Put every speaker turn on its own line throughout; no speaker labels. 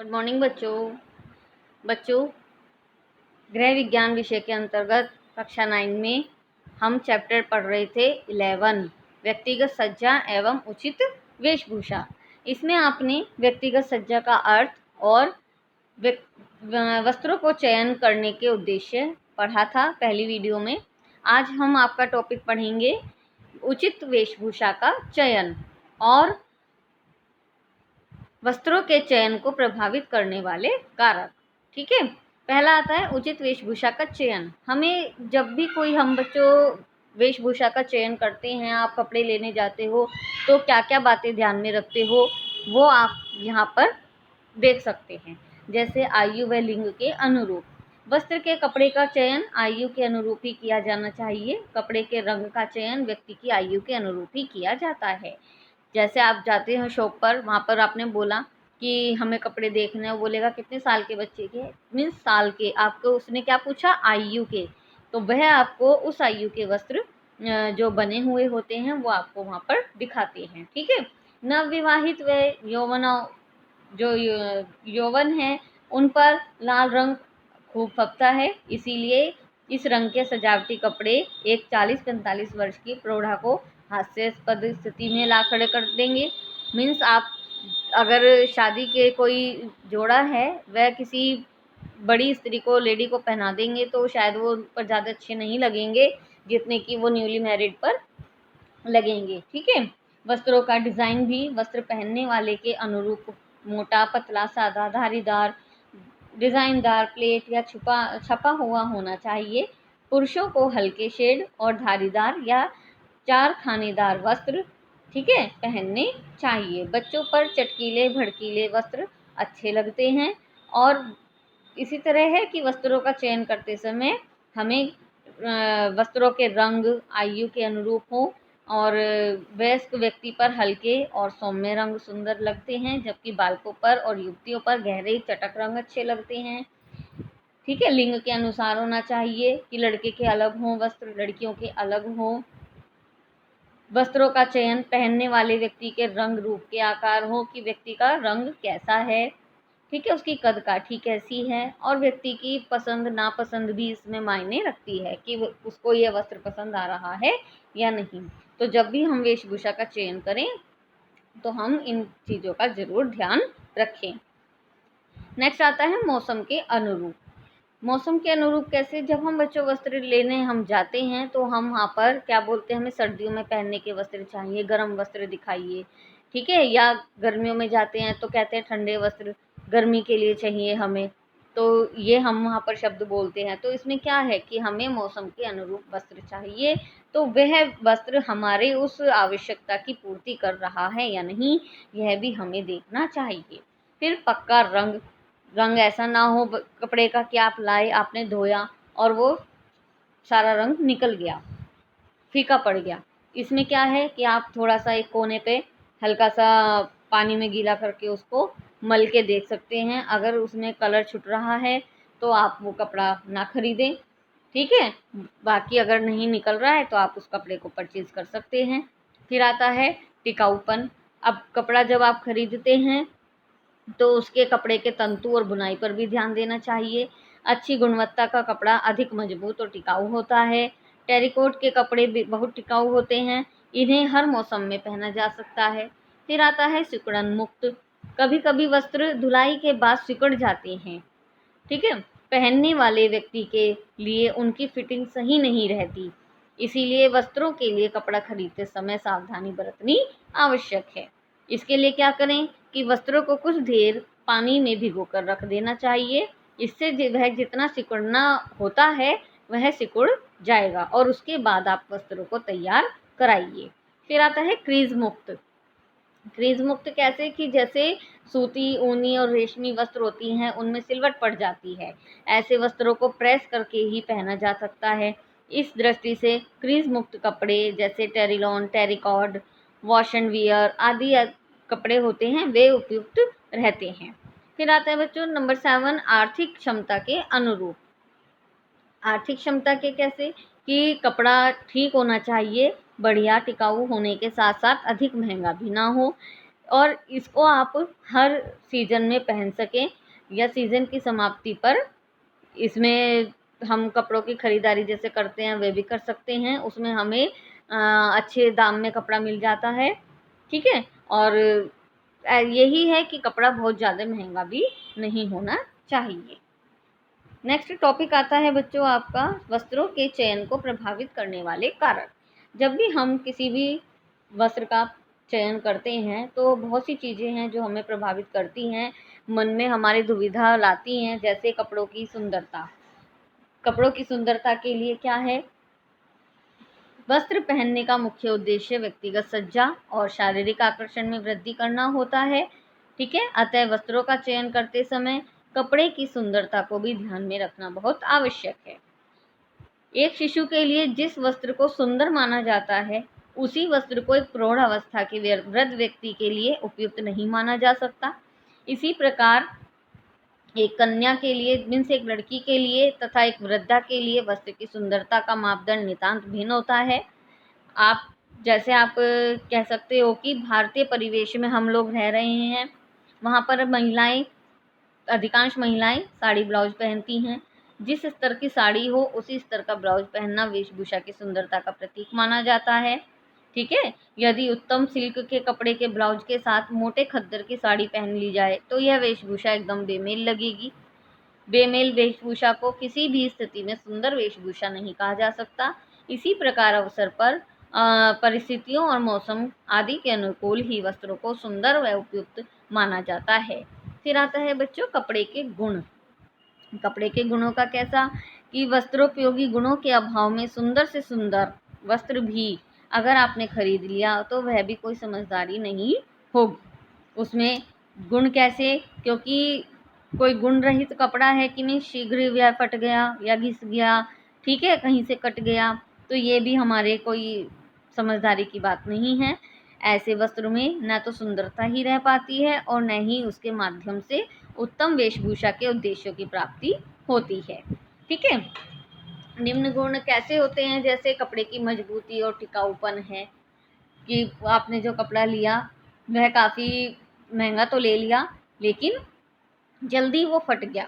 Good morning बच्चों गृह विज्ञान विषय के अंतर्गत कक्षा 9 में हम चैप्टर पढ़ रहे थे 11 व्यक्तिगत सज्जा एवं उचित वेशभूषा। इसमें आपने व्यक्तिगत सज्जा का अर्थ और वस्त्रों को चयन करने के उद्देश्य पढ़ा था पहली वीडियो में। आज हम आपका टॉपिक पढ़ेंगे उचित वेशभूषा का चयन और वस्त्रों के चयन को प्रभावित करने वाले कारक। ठीक है, पहला आता है उचित वेशभूषा का चयन। हमें जब भी हम बच्चों वेशभूषा का चयन करते हैं, आप कपड़े लेने जाते हो तो क्या क्या बातें ध्यान में रखते हो वो आप यहाँ पर देख सकते हैं। जैसे आयु व लिंग के अनुरूप वस्त्र के कपड़े का चयन आयु के अनुरूप ही किया जाना चाहिए। कपड़े के रंग का चयन व्यक्ति की आयु के अनुरूप ही किया जाता है। जैसे आप जाते हैं शॉप पर, वहाँ पर आपने बोला कि हमें कपड़े देखने हैं, वो बोलेगा कितने साल के बच्चे के, मीन्स साल के। आपको उसने क्या पूछा, आयु के, तो वह आपको उस आयु के वस्त्र जो बने हुए होते हैं वो आपको वहाँ पर दिखाते हैं। ठीक है, नवविवाहित व यौवन है उन पर लाल रंग खूब फबता है, इसीलिए इस रंग के सजावटी कपड़े एक 40-45 वर्ष की प्रौढ़ा को हास्यास्पद स्थिति में ला खड़े कर देंगे। मीन्स आप अगर शादी के कोई जोड़ा है वह किसी बड़ी स्त्री को, लेडी को पहना देंगे तो शायद वो उन पर ज़्यादा अच्छे नहीं लगेंगे जितने कि वो न्यूली मैरिड पर लगेंगे। ठीक है, वस्त्रों का डिज़ाइन भी वस्त्र पहनने वाले के अनुरूप मोटा, पतला, सादा, धारीदार, डिज़ाइनदार, प्लेट या छपा हुआ होना चाहिए। पुरुषों को हल्के शेड और धारीदार या 4 खानेदार वस्त्र, ठीक है, पहनने चाहिए। बच्चों पर चटकीले भड़कीले वस्त्र अच्छे लगते हैं। और इसी तरह है कि वस्त्रों का चयन करते समय हमें वस्त्रों के रंग आयु के अनुरूप हो और वयस्क व्यक्ति पर हल्के और सौम्य रंग सुंदर लगते हैं, जबकि बालकों पर और युवतियों पर गहरे चटक रंग अच्छे लगते हैं। ठीक है, लिंग के अनुसार होना चाहिए कि लड़के के अलग हों वस्त्र, लड़कियों के अलग हों। वस्त्रों का चयन पहनने वाले व्यक्ति के रंग रूप के आकार हो कि व्यक्ति का रंग कैसा है, ठीक है, उसकी कद काठी कैसी है, और व्यक्ति की पसंद नापसंद भी इसमें मायने रखती है कि उसको यह वस्त्र पसंद आ रहा है या नहीं। तो जब भी हम वेशभूषा का चयन करें तो हम इन चीज़ों का जरूर ध्यान रखें। नेक्स्ट आता है मौसम के अनुरूप। मौसम के अनुरूप कैसे, जब हम बच्चों वस्त्र लेने हम जाते हैं तो हम वहाँ पर क्या बोलते हैं, हमें सर्दियों में पहनने के वस्त्र चाहिए, गर्म वस्त्र दिखाइए। ठीक है, या गर्मियों में जाते हैं तो कहते हैं ठंडे वस्त्र गर्मी के लिए चाहिए हमें, तो ये हम वहाँ पर शब्द बोलते हैं। तो इसमें क्या है कि हमें मौसम के अनुरूप वस्त्र चाहिए, तो वह वस्त्र हमारे उस आवश्यकता की पूर्ति कर रहा है या नहीं, यह भी हमें देखना चाहिए। फिर पक्का रंग ऐसा ना हो कपड़े का कि आप लाए, आपने धोया और वो सारा रंग निकल गया, फीका पड़ गया। इसमें क्या है कि आप थोड़ा सा एक कोने पे हल्का सा पानी में गीला करके उसको मल के देख सकते हैं। अगर उसमें कलर छूट रहा है तो आप वो कपड़ा ना खरीदें। ठीक है, बाकी अगर नहीं निकल रहा है तो आप उस कपड़े को परचेज कर सकते हैं। फिर आता है टिकाऊपन। अब कपड़ा जब आप खरीदते हैं तो उसके कपड़े के तंतु और बुनाई पर भी ध्यान देना चाहिए। अच्छी गुणवत्ता का कपड़ा अधिक मजबूत और टिकाऊ होता है। टेरिकोट के कपड़े भी बहुत टिकाऊ होते हैं, इन्हें हर मौसम में पहना जा सकता है। फिर आता है सिकुड़न मुक्त। कभी कभी वस्त्र धुलाई के बाद सिकुड़ जाते हैं, ठीक है, पहनने वाले व्यक्ति के लिए उनकी फिटिंग सही नहीं रहती, इसीलिए वस्त्रों के लिए कपड़ा खरीदते समय सावधानी बरतनी आवश्यक है। इसके लिए क्या करें कि वस्त्रों को कुछ देर पानी में भिगोकर रख देना चाहिए, इससे वह जितना सिकुड़ना होता है वह सिकुड़ जाएगा और उसके बाद आप वस्त्रों को तैयार कराइए। फिर आता है क्रीज मुक्त। क्रीज मुक्त कैसे, कि जैसे सूती, ऊनी और रेशमी वस्त्र होती हैं उनमें सिलवट पड़ जाती है, ऐसे वस्त्रों को प्रेस करके ही पहना जा सकता है। इस दृष्टि से क्रीज मुक्त कपड़े जैसे टेरिलॉन, टेरिकॉर्ड, वॉश एंड वियर आदि कपड़े होते हैं वे उपयुक्त रहते हैं। फिर आता है बच्चों नंबर 7 आर्थिक क्षमता के अनुरूप। आर्थिक क्षमता के कैसे, कि कपड़ा ठीक होना चाहिए, बढ़िया टिकाऊ होने के साथ साथ अधिक महंगा भी ना हो और इसको आप हर सीज़न में पहन सकें या सीज़न की समाप्ति पर इसमें हम कपड़ों की खरीदारी जैसे करते हैं वे भी कर सकते हैं। उसमें हमें अच्छे दाम में कपड़ा मिल जाता है, ठीक है। और यही है कि कपड़ा बहुत ज़्यादा महंगा भी नहीं होना चाहिए। नेक्स्ट टॉपिक आता है बच्चों आपका वस्त्रों के चयन को प्रभावित करने वाले कारक। जब भी हम किसी भी वस्त्र का चयन करते हैं तो बहुत सी चीज़ें हैं जो हमें प्रभावित करती हैं, मन में हमारी दुविधा लाती हैं। जैसे कपड़ों की सुंदरता। कपड़ों की सुंदरता के लिए क्या है, वस्त्र पहनने का मुख्य उद्देश्य व्यक्तिगत सज्जा और शारीरिक आकर्षण में वृद्धि करना होता है, ठीक है। अतः वस्त्रों का चयन करते समय कपड़े की सुंदरता को भी ध्यान में रखना बहुत आवश्यक है। एक शिशु के लिए जिस वस्त्र को सुंदर माना जाता है उसी वस्त्र को एक प्रौढ़ अवस्था के वृद्ध व्यक्ति के लिए उपयुक्त नहीं माना जा सकता। इसी प्रकार एक कन्या के लिए मीन्स एक लड़की के लिए तथा एक वृद्धा के लिए वस्त्र की सुंदरता का मापदंड नितांत भिन्न होता है। आप कह सकते हो कि भारतीय परिवेश में हम लोग रह रहे हैं, वहाँ पर अधिकांश महिलाएं साड़ी ब्लाउज पहनती हैं। जिस स्तर की साड़ी हो उसी स्तर का ब्लाउज पहनना वेशभूषा की सुंदरता का प्रतीक माना जाता है, ठीक है। यदि उत्तम सिल्क के कपड़े के ब्लाउज के साथ मोटे खद्दर की साड़ी पहन ली जाए तो यह वेशभूषा एकदम बेमेल लगेगी। बेमेल वेशभूषा को किसी भी स्थिति में सुंदर वेशभूषा नहीं कहा जा सकता। इसी प्रकार अवसर पर परिस्थितियों और मौसम आदि के अनुकूल ही वस्त्रों को सुंदर व उपयुक्त माना जाता है। फिर आता है बच्चों कपड़े के गुण। कपड़े के गुणों का कैसा कि वस्त्रोपयोगी गुणों के अभाव में सुंदर से सुंदर वस्त्र भी अगर आपने खरीद लिया तो वह भी कोई समझदारी नहीं होगी। उसमें गुण कैसे, क्योंकि कोई गुण रहित कपड़ा है कि नहीं, शीघ्र वह फट गया या घिस गया, ठीक है, कहीं से कट गया, तो ये भी हमारे कोई समझदारी की बात नहीं है। ऐसे वस्त्र में न तो सुंदरता ही रह पाती है और न ही उसके माध्यम से उत्तम वेशभूषा के उद्देश्यों की प्राप्ति होती है, ठीक है। निम्न गुण कैसे होते हैं, जैसे कपड़े की मजबूती और टिकाऊपन है कि आपने जो कपड़ा लिया वह काफ़ी महंगा तो ले लिया लेकिन जल्दी वो फट गया,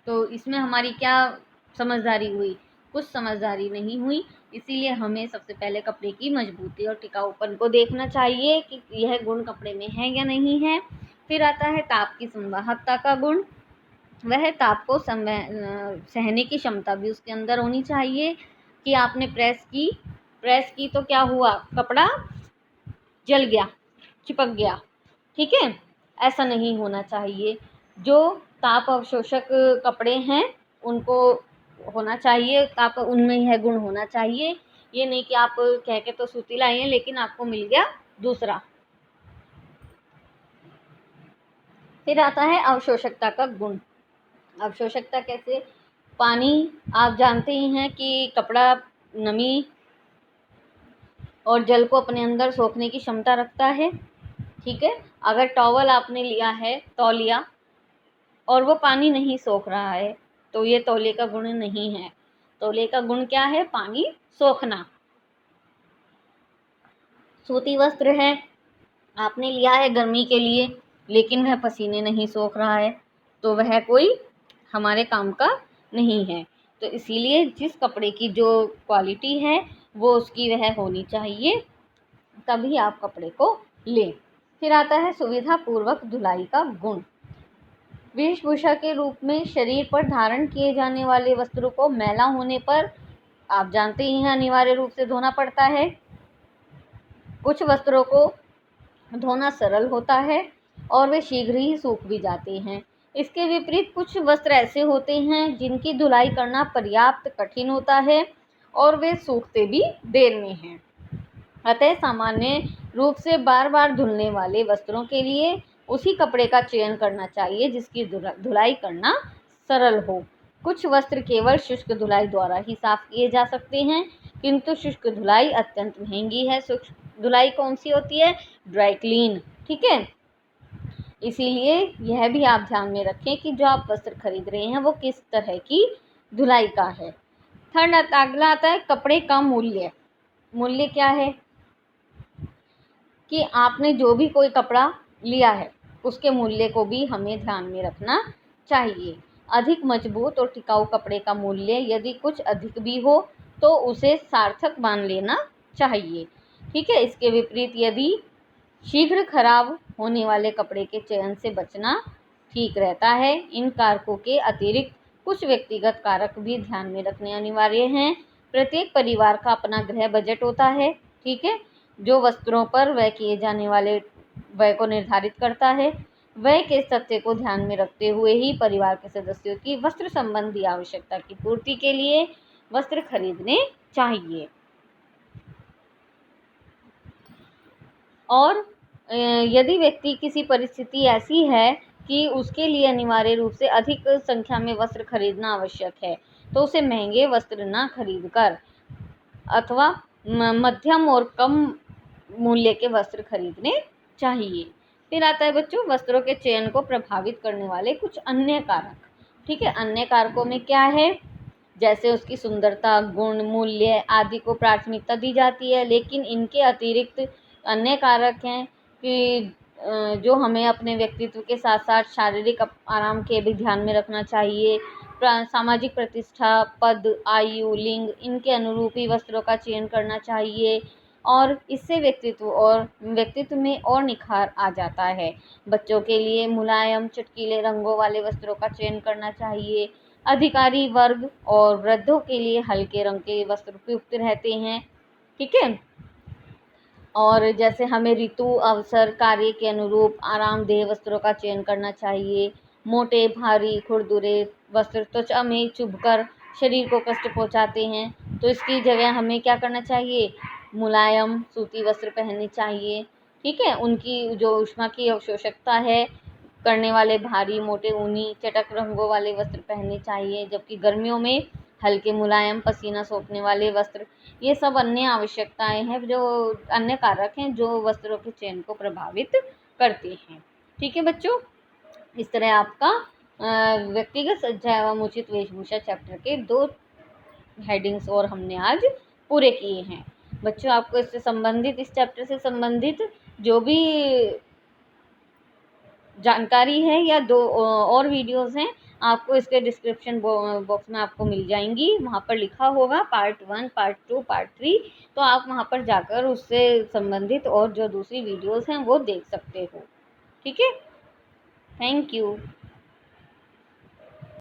तो इसमें हमारी क्या समझदारी हुई, कुछ समझदारी नहीं हुई। इसीलिए हमें सबसे पहले कपड़े की मजबूती और टिकाऊपन को देखना चाहिए कि यह गुण कपड़े में है या नहीं है। फिर आता है ताप की संवाहकता का गुण। वह ताप को सहने की क्षमता भी उसके अंदर होनी चाहिए कि आपने प्रेस की तो क्या हुआ, कपड़ा जल गया, चिपक गया, ठीक है, ऐसा नहीं होना चाहिए। जो ताप अवशोषक कपड़े हैं उनको होना चाहिए, ताप उनमें यह गुण होना चाहिए। ये नहीं कि आप कह के तो सूती लाई हैं लेकिन आपको मिल गया दूसरा। फिर आता है अवशोषकता का गुण। अवशोषकता कैसे, पानी आप जानते ही हैं कि कपड़ा नमी और जल को अपने अंदर सोखने की क्षमता रखता है, ठीक है। अगर टॉवल आपने लिया है, तौलिया, और वो पानी नहीं सोख रहा है तो ये तौलिए का गुण नहीं है। तौलिए का गुण क्या है, पानी सोखना। सूती वस्त्र है, आपने लिया है गर्मी के लिए लेकिन वह पसीने नहीं सोख रहा है तो वह कोई हमारे काम का नहीं है। तो इसीलिए जिस कपड़े की जो क्वालिटी है वो उसकी वह होनी चाहिए, तभी आप कपड़े को लें। फिर आता है सुविधा पूर्वक धुलाई का गुण। वेशभूषा के रूप में शरीर पर धारण किए जाने वाले वस्त्रों को मैला होने पर आप जानते ही हैं अनिवार्य रूप से धोना पड़ता है। कुछ वस्त्रों को धोना सरल होता है और वे शीघ्र ही सूख भी जाते हैं। इसके विपरीत कुछ वस्त्र ऐसे होते हैं जिनकी धुलाई करना पर्याप्त कठिन होता है और वे सूखते भी देर में हैं। अतः सामान्य रूप से बार बार धुलने वाले वस्त्रों के लिए उसी कपड़े का चयन करना चाहिए जिसकी धुलाई करना सरल हो। कुछ वस्त्र केवल शुष्क धुलाई द्वारा ही साफ किए जा सकते हैं किंतु शुष्क धुलाई अत्यंत महंगी है। शुष्क धुलाई कौन सी होती है, ड्राई क्लीन, ठीक है। इसीलिए यह भी आप ध्यान में रखें कि जो आप वस्त्र खरीद रहे हैं वो किस तरह की धुलाई का है। अगला आता है कपड़े का मूल्य। मूल्य क्या है, कि आपने जो भी कोई कपड़ा लिया है उसके मूल्य को भी हमें ध्यान में रखना चाहिए। अधिक मजबूत और टिकाऊ कपड़े का मूल्य यदि कुछ अधिक भी हो तो उसे सार्थक मान लेना चाहिए। ठीक है, इसके विपरीत यदि शीघ्र खराब होने वाले कपड़े के चयन से बचना ठीक रहता है। इन कारकों के अतिरिक्त कुछ व्यक्तिगत कारक भी ध्यान में रखने अनिवार्य हैं। प्रत्येक परिवार का अपना गृह बजट होता है, ठीक है, जो वस्त्रों पर व्यय किए जाने वाले व्यय को निर्धारित करता है। व्यय के तथ्य को ध्यान में रखते हुए ही परिवार के सदस्यों की वस्त्र संबंधी आवश्यकता की पूर्ति के लिए वस्त्र खरीदने चाहिए। और यदि व्यक्ति किसी परिस्थिति ऐसी है कि उसके लिए अनिवार्य रूप से अधिक संख्या में वस्त्र खरीदना आवश्यक है तो उसे महंगे वस्त्र न खरीदकर अथवा मध्यम और कम मूल्य के वस्त्र खरीदने चाहिए। फिर आता है बच्चों वस्त्रों के चयन को प्रभावित करने वाले कुछ अन्य कारक। ठीक है, अन्य कारकों में क्या है, जैसे उसकी सुंदरता, गुण, मूल्य आदि को प्राथमिकता दी जाती है, लेकिन इनके अतिरिक्त अन्य कारक हैं कि जो हमें अपने व्यक्तित्व के साथ साथ शारीरिक आराम के भी ध्यान में रखना चाहिए। सामाजिक प्रतिष्ठा, पद, आयु, लिंग इनके अनुरूप ही वस्त्रों का चयन करना चाहिए और इससे व्यक्तित्व में और निखार आ जाता है। बच्चों के लिए मुलायम चटकीले रंगों वाले वस्त्रों का चयन करना चाहिए। अधिकारी वर्ग और वृद्धों के लिए हल्के रंग के वस्त्र उपयुक्त रहते हैं। ठीक है, और जैसे हमें ऋतु, अवसर, कार्य के अनुरूप आरामदेह वस्त्रों का चयन करना चाहिए। मोटे, भारी, खुरदुरे वस्त्र त्वचा में चुभकर शरीर को कष्ट पहुंचाते हैं, तो इसकी जगह हमें क्या करना चाहिए, मुलायम सूती वस्त्र पहनने चाहिए। ठीक है, उनकी जो ऊष्मा की अवशोषकता है करने वाले भारी, मोटे, ऊनी, चटक रंगों वाले वस्त्र पहनने चाहिए, जबकि गर्मियों में हल्के, मुलायम, पसीना सोखने वाले वस्त्र। ये सब अन्य आवश्यकताएं हैं, जो अन्य कारक हैं जो वस्त्रों के चयन को प्रभावित करते हैं। ठीक है बच्चों, इस तरह आपका व्यक्तिगत सज्जा एवं उचित वेशभूषा चैप्टर के 2 हेडिंग्स और हमने आज पूरे किए हैं। बच्चों, आपको इससे संबंधित, इस चैप्टर से संबंधित जो भी जानकारी है या 2 और वीडियोस हैं, आपको इसके डिस्क्रिप्शन बॉक्स में आपको मिल जाएंगी। वहाँ पर लिखा होगा पार्ट 1, पार्ट 2, पार्ट 3, तो आप वहाँ पर जाकर उससे संबंधित और जो दूसरी वीडियोस हैं वो देख सकते हो। ठीक है, थैंक यू।